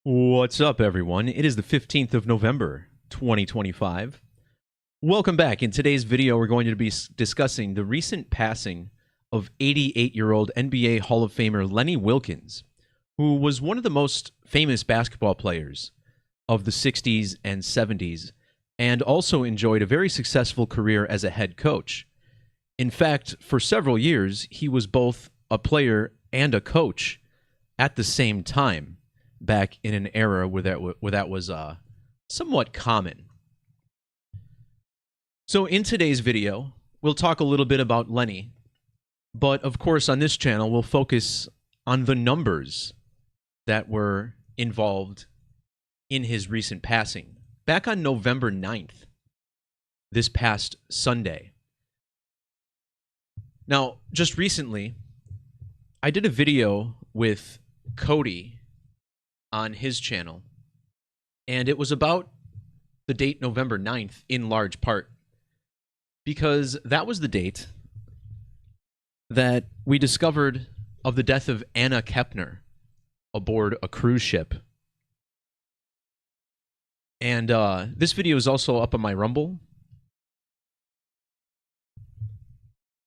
What's up, everyone? It is the 15th of November, 2025. Welcome back. In today's video, we're going to be discussing the recent passing of 88-year-old NBA Hall of Famer Lenny Wilkens, who was one of the most famous basketball players of the 60s and 70s, and also enjoyed a very successful career as a head coach. In fact, for several years, he was both a player and a coach at the same time, back in an era where that was somewhat common. So in today's video, we'll talk a little bit about Lenny, but of course on this channel we'll focus on the numbers that were involved in his recent passing. Back on November 9th, this past Sunday. Now, just recently, I did a video with Cody on his channel, and it was about the date November 9th in large part because that was the date that we discovered of the death of Anna Kepner aboard a cruise ship. And this video is also up on my Rumble.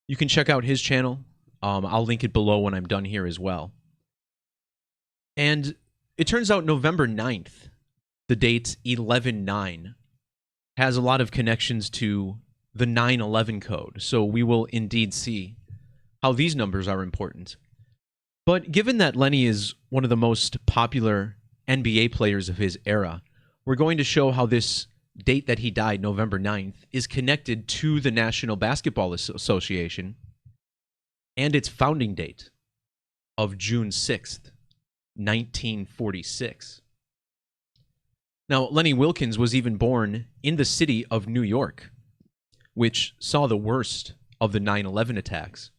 You can check out his channel. I'll link it below when I'm done here as well. And it turns out November 9th, the date 11/9, has a lot of connections to the 9/11 code, so we will indeed see how these numbers are important. But given that Lenny is one of the most popular NBA players of his era, we're going to show how this date that he died, November 9th, is connected to the National Basketball Association and its founding date of June 6th. 1946. Now, Lenny Wilkens was even born in the city of New York, which saw the worst of the 9/11 attacks.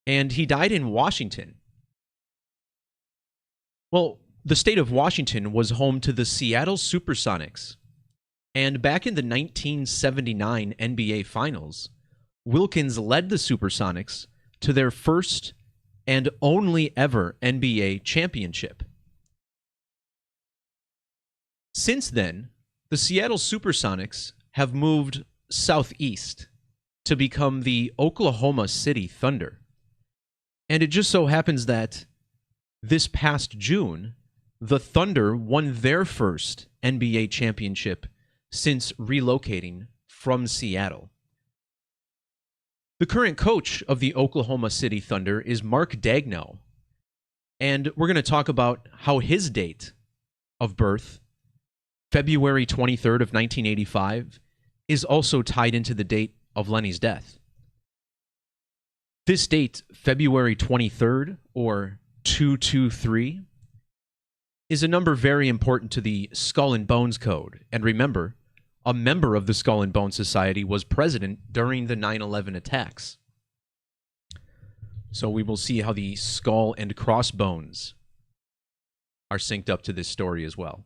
And he died in Washington. Well, the state of Washington was home to the Seattle Supersonics. And back in the 1979 NBA Finals, Wilkens led the Supersonics to their first and only ever NBA championship. Since then, the Seattle Supersonics have moved southeast to become the Oklahoma City Thunder. And it just so happens that this past June, the Thunder won their first NBA championship since relocating from Seattle. The current coach of the Oklahoma City Thunder is Mark Daigneault, and we're going to talk about how his date of birth, February 23rd of 1985, is also tied into the date of Lenny's death. This date, February 23rd, or 223, is a number very important to the Skull and Bones Code, and remember, a member of the Skull and Bones Society was president during the 9/11 attacks. So we will see how the skull and crossbones are synced up to this story as well.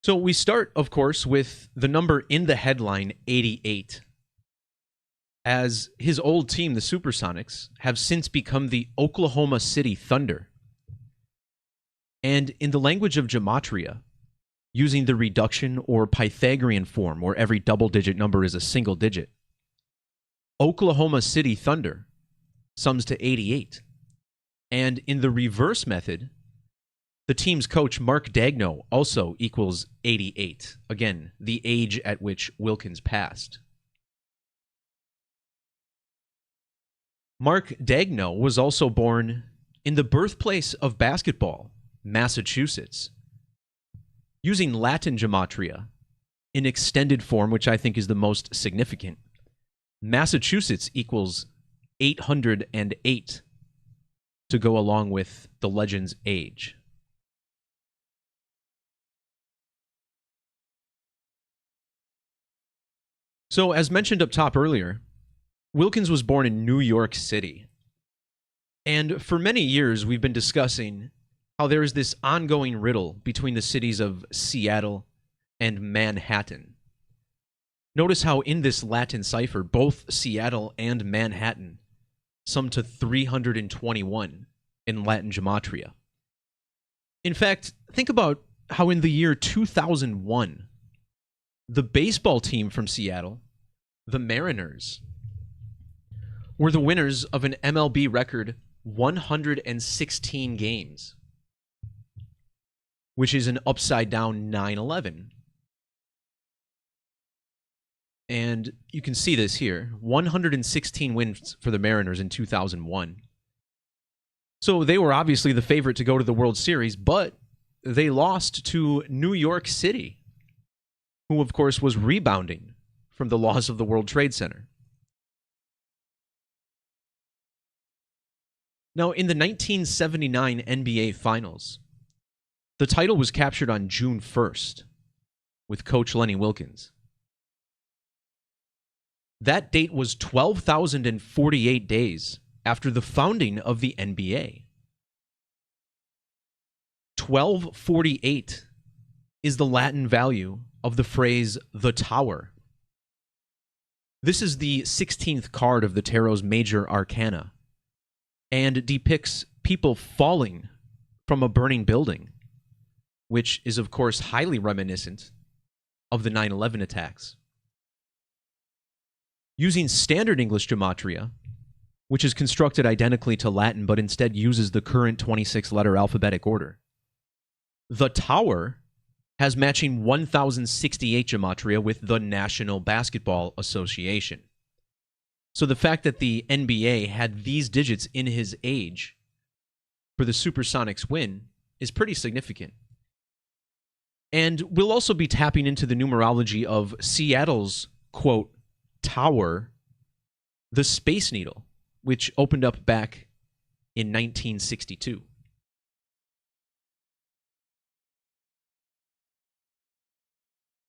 So we start, of course, with the number in the headline, 88, as his old team, the Supersonics, have since become the Oklahoma City Thunder. And in the language of Gematria, using the reduction or Pythagorean form, where every double-digit number is a single digit, Oklahoma City Thunder sums to 88. And in the reverse method, the team's coach, Mark Daigneault, also equals 88. Again, the age at which Wilkens passed. Mark Daigneault was also born in the birthplace of basketball, Massachusetts. Using Latin gematria in extended form, which I think is the most significant, Massachusetts equals 808 to go along with the legend's age. So, as mentioned up top earlier, Wilkens was born in New York City. And for many years, we've been discussing how there is this ongoing riddle between the cities of Seattle and Manhattan. Notice how in this Latin cipher, both Seattle and Manhattan sum to 321, in Latin Gematria. In fact, think about how in the year 2001, the baseball team from Seattle, the Mariners, were the winners of an MLB record 116 games, which is an upside-down 9/11. And you can see this here, 116 wins for the Mariners in 2001. So they were obviously the favorite to go to the World Series, but they lost to New York City, who, of course, was rebounding from the loss of the World Trade Center. Now, in the 1979 NBA Finals, the title was captured on June 1st with Coach Lenny Wilkens. That date was 12,048 days after the founding of the NBA. 1248 is the Latin value of the phrase the Tower. This is the 16th card of the Tarot's major arcana and depicts people falling from a burning building, which is, of course, highly reminiscent of the 9/11 attacks. Using standard English gematria, which is constructed identically to Latin but instead uses the current 26-letter alphabetic order, the Tower has matching 1068 gematria with the National Basketball Association. So the fact that the NBA had these digits in his age for the Supersonics win is pretty significant. And we'll also be tapping into the numerology of Seattle's, quote, tower, the Space Needle, which opened up back in 1962.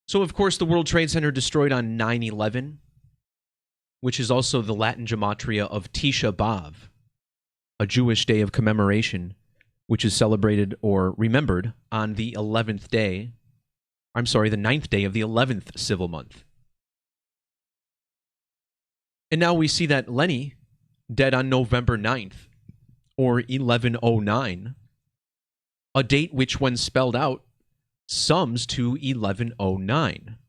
So, of course, the World Trade Center destroyed on 9/11, which is also the Latin gematria of Tisha B'Av, a Jewish day of commemoration, which is celebrated or remembered on the 11th day, the 9th day of the 11th civil month. And now we see that Lenny, dead on November 9th, or 1109, a date which, when spelled out, sums to 1109.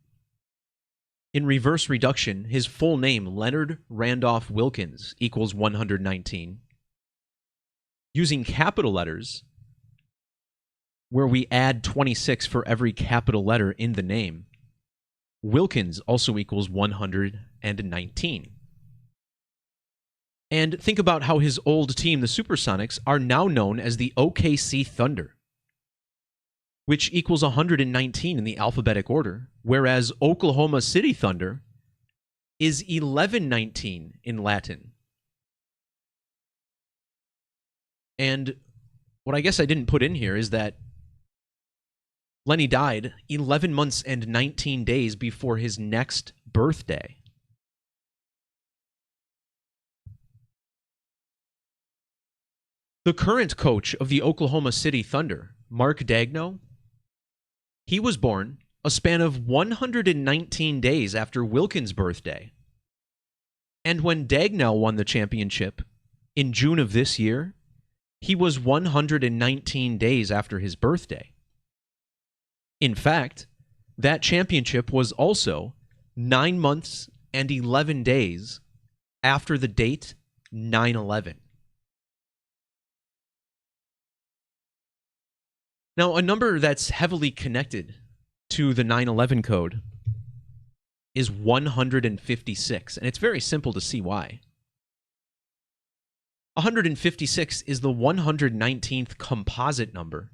In reverse reduction, his full name, Leonard Randolph Wilkins, equals 119. Using capital letters, where we add 26 for every capital letter in the name, Wilkins also equals 119. And think about how his old team, the Supersonics, are now known as the OKC Thunder, which equals 119 in the alphabetic order, whereas Oklahoma City Thunder is 1119 in Latin. And what I guess I didn't put in here is that Lenny died 11 months and 19 days before his next birthday. The current coach of the Oklahoma City Thunder, Mark Daigneault, he was born a span of 119 days after Wilkins' birthday. And when Daigneault won the championship in June of this year, he was 119 days after his birthday. In fact, that championship was also 9 months and 11 days after the date 9/11. Now, a number that's heavily connected to the 9/11 code is 156, and it's very simple to see why. 156 is the 119th composite number,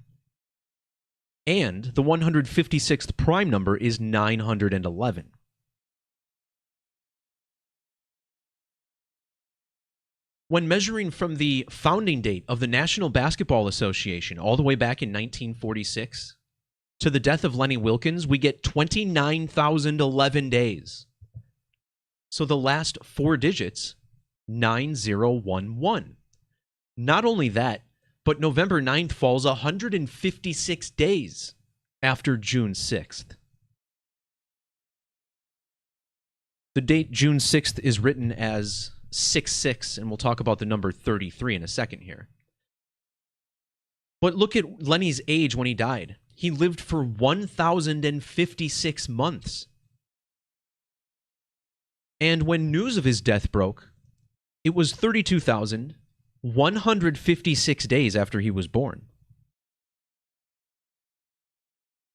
and the 156th prime number is 911. When measuring from the founding date of the National Basketball Association all the way back in 1946 to the death of Lenny Wilkens, we get 29,011 days. So the last four digits, 9011. Not only that, but November 9th falls 156 days after June 6th. The date June 6th is written as 66, and we'll talk about the number 33 in a second here. But look at Lenny's age when he died. He lived for 1,056 months. And when news of his death broke, it was 32,156 days after he was born.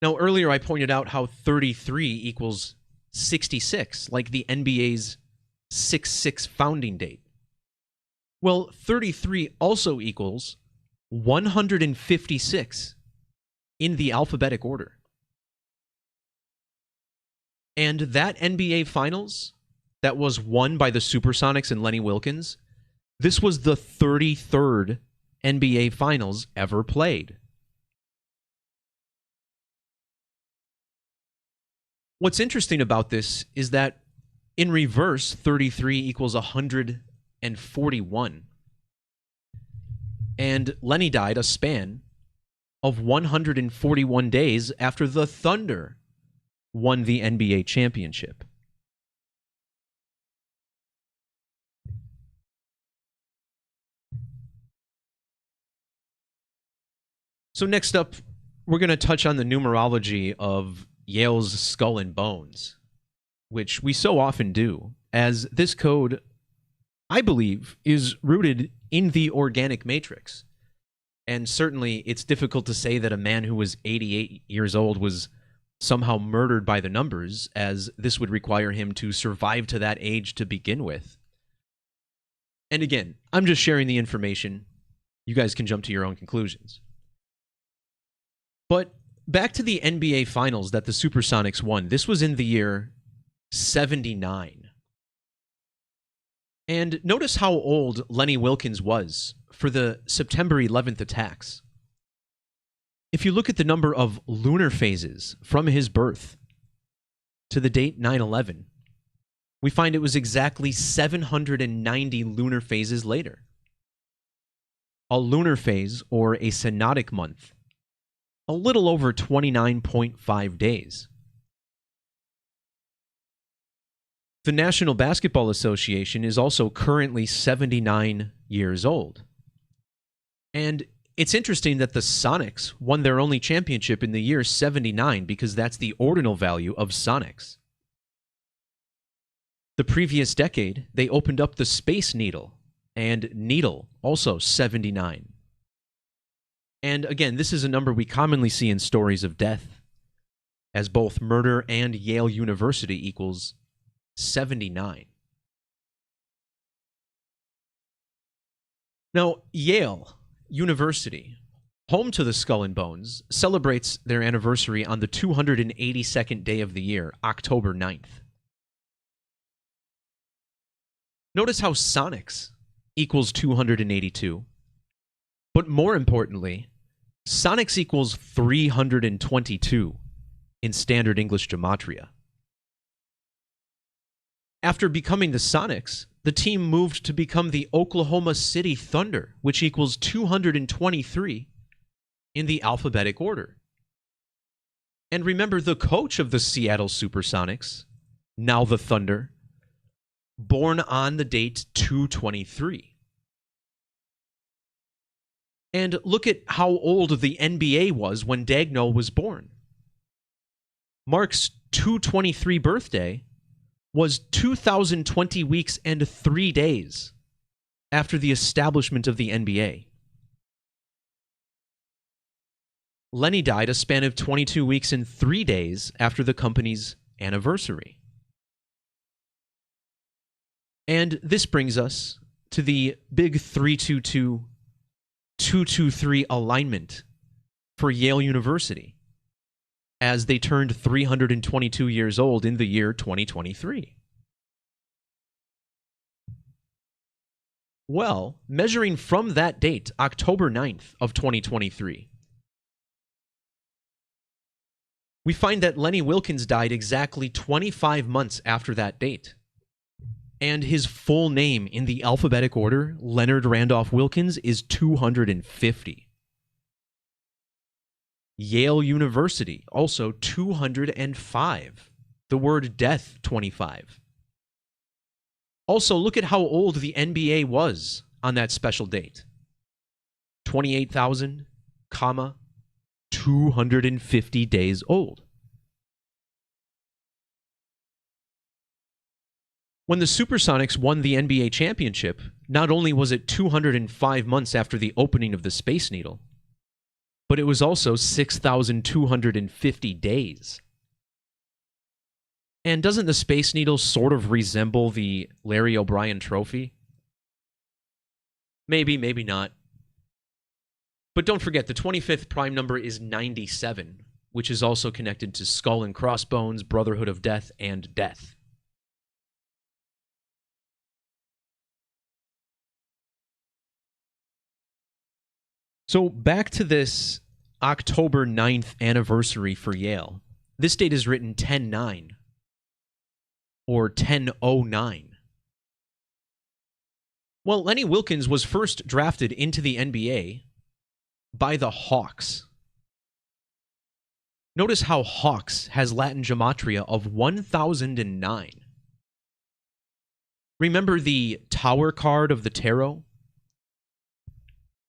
Now, earlier I pointed out how 33 equals 66, like the NBA's 6/6 founding date. Well, 33 also equals 156 in the alphabetic order. And that NBA Finals that was won by the Supersonics and Lenny Wilkens, this was the 33rd NBA Finals ever played. What's interesting about this is that in reverse, 33 equals 141. And Lenny died a span of 141 days after the Thunder won the NBA championship. So next up, we're going to touch on the numerology of Yale's Skull and Bones, which we so often do, as this code, I believe, is rooted in the organic matrix. And certainly it's difficult to say that a man who was 88 years old was somehow murdered by the numbers, as this would require him to survive to that age to begin with. And again, I'm just sharing the information. You guys can jump to your own conclusions. But back to the NBA Finals that the Supersonics won. This was in the year 79. And notice how old Lenny Wilkens was for the September 11th attacks. If you look at the number of lunar phases from his birth to the date 9/11, we find it was exactly 790 lunar phases later. A lunar phase, or a synodic month, a little over 29.5 days. The National Basketball Association is also currently 79 years old. And it's interesting that the Sonics won their only championship in the year 79 because that's the ordinal value of Sonics. The previous decade, they opened up the Space Needle, and Needle, also 79. And again, this is a number we commonly see in stories of death, as both murder and Yale University equals 79. Now, Yale University, home to the Skull and Bones, celebrates their anniversary on the 282nd day of the year, October 9th. Notice how Sonics equals 282, but more importantly, Sonics equals 322 in standard English Gematria. After becoming the Sonics, the team moved to become the Oklahoma City Thunder, which equals 223 in the alphabetic order. And remember, the coach of the Seattle Supersonics, now the Thunder, born on the date 223. And look at how old the NBA was when Daigneault was born. Mark's 223 birthday was 2,020 weeks and 3 days after the establishment of the NBA. Lenny died a span of 22 weeks and 3 days after the company's anniversary. And this brings us to the big 3-2-2-2-2-3 alignment for Yale University, as they turned 322 years old in the year 2023. Well, measuring from that date, October 9th of 2023, we find that Lenny Wilkens died exactly 25 months after that date. And his full name in the alphabetic order, Leonard Randolph Wilkens, is 250. Yale University, also 205. The word death, 25. Also, look at how old the NBA was on that special date. 28,000, comma, 250 days old. When the Supersonics won the NBA championship, not only was it 205 months after the opening of the Space Needle, but it was also 6,250 days. And doesn't the Space Needle sort of resemble the Larry O'Brien Trophy? Maybe, maybe not. But don't forget, the 25th prime number is 97, which is also connected to Skull and Crossbones, Brotherhood of Death, and Death. So back to this October 9th anniversary for Yale. This date is written 10-9 or 10-09. Well, Lenny Wilkens was first drafted into the NBA by the Hawks. Notice how Hawks has Latin gematria of 1009. Remember the Tower card of the tarot?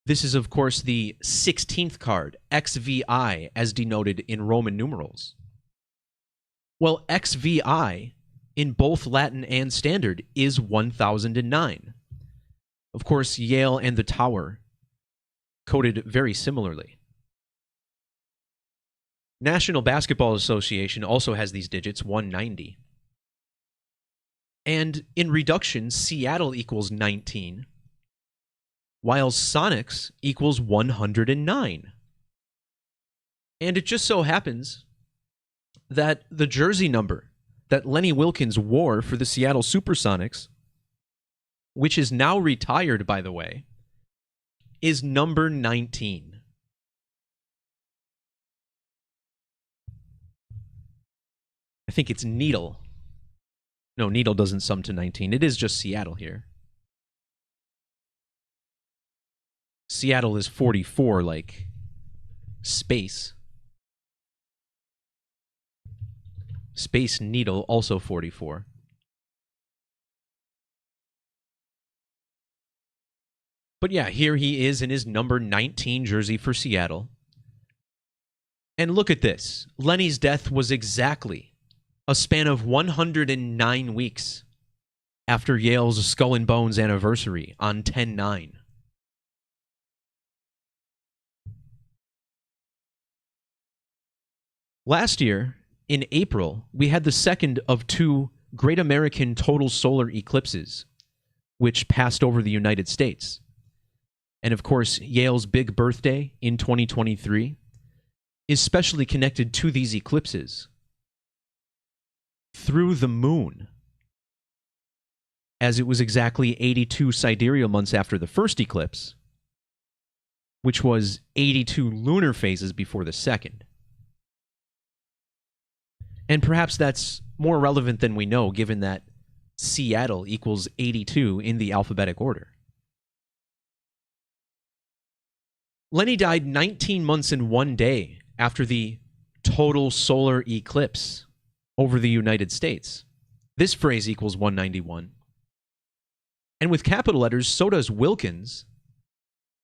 This is, of course, the 16th card, XVI, as denoted in Roman numerals. Well, XVI, in both Latin and Standard, is 1009. Of course, Yale and the Tower coded very similarly. National Basketball Association also has these digits, 190. And in reduction, Seattle equals 19, while Sonics equals 109. And it just so happens that the jersey number that Lenny Wilkens wore for the Seattle Supersonics, which is now retired, by the way, is number 19. I think it's Needle. No, Needle doesn't sum to 19. It is just Seattle here. Seattle is 44, like Space. Space Needle, also 44. But yeah, here he is in his number 19 jersey for Seattle. And look at this. Lenny's death was exactly a span of 109 weeks after Yale's Skull and Bones anniversary on 10-9. Last year, in April, we had the second of two Great American Total Solar Eclipses, which passed over the United States. And of course, Yale's big birthday in 2023 is specially connected to these eclipses through the moon, as it was exactly 82 sidereal months after the first eclipse, which was 82 lunar phases before the second. And perhaps that's more relevant than we know, given that Seattle equals 82 in the alphabetic order. Lenny died 19 months and 1 day after the total solar eclipse over the United States. This phrase equals 191. And with capital letters, so does Wilkens,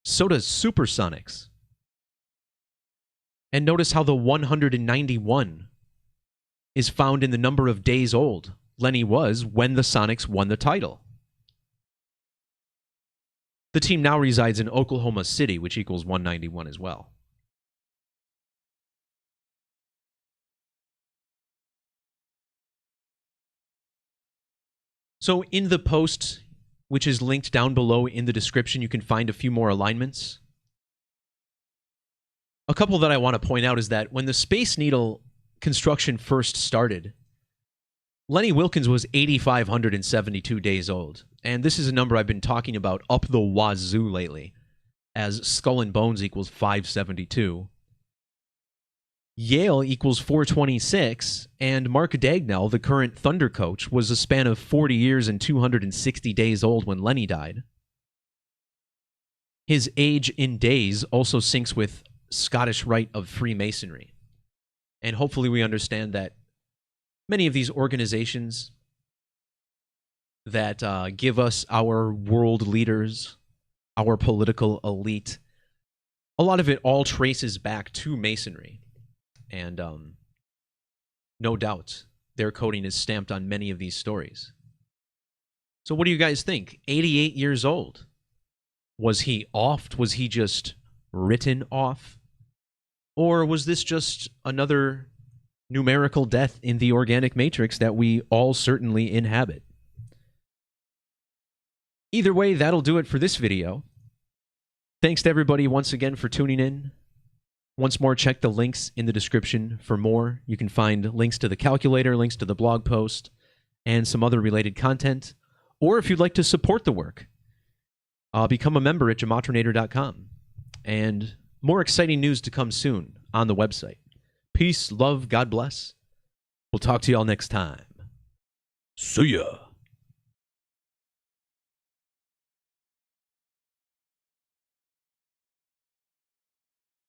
so does Supersonics. And notice how the 191 is found in the number of days old Lenny was when the Sonics won the title. The team now resides in Oklahoma City, which equals 191 as well. So in the post, which is linked down below in the description, you can find a few more alignments. A couple that I want to point out is that when the Space Needle construction first started, Lenny Wilkens was 8,572 days old. And this is a number I've been talking about up the wazoo lately, as Skull and Bones equals 572. Yale equals 426, and Mark Dagnall, the current Thunder coach, was a span of 40 years and 260 days old when Lenny died. His age in days also syncs with Scottish Rite of Freemasonry. And hopefully we understand that many of these organizations that give us our world leaders, our political elite, a lot of it all traces back to Masonry. And no doubt their coding is stamped on many of these stories. So what do you guys think? 88 years old. Was he offed? Was he just written off? Or was this just another numerical death in the organic matrix that we all certainly inhabit? Either way, that'll do it for this video. Thanks to everybody once again for tuning in. Once more, check the links in the description for more. You can find links to the calculator, links to the blog post, and some other related content. Or if you'd like to support the work, become a member at gematrinator.com. And more exciting news to come soon on the website. Peace, love, God bless. We'll talk to y'all next time. See ya.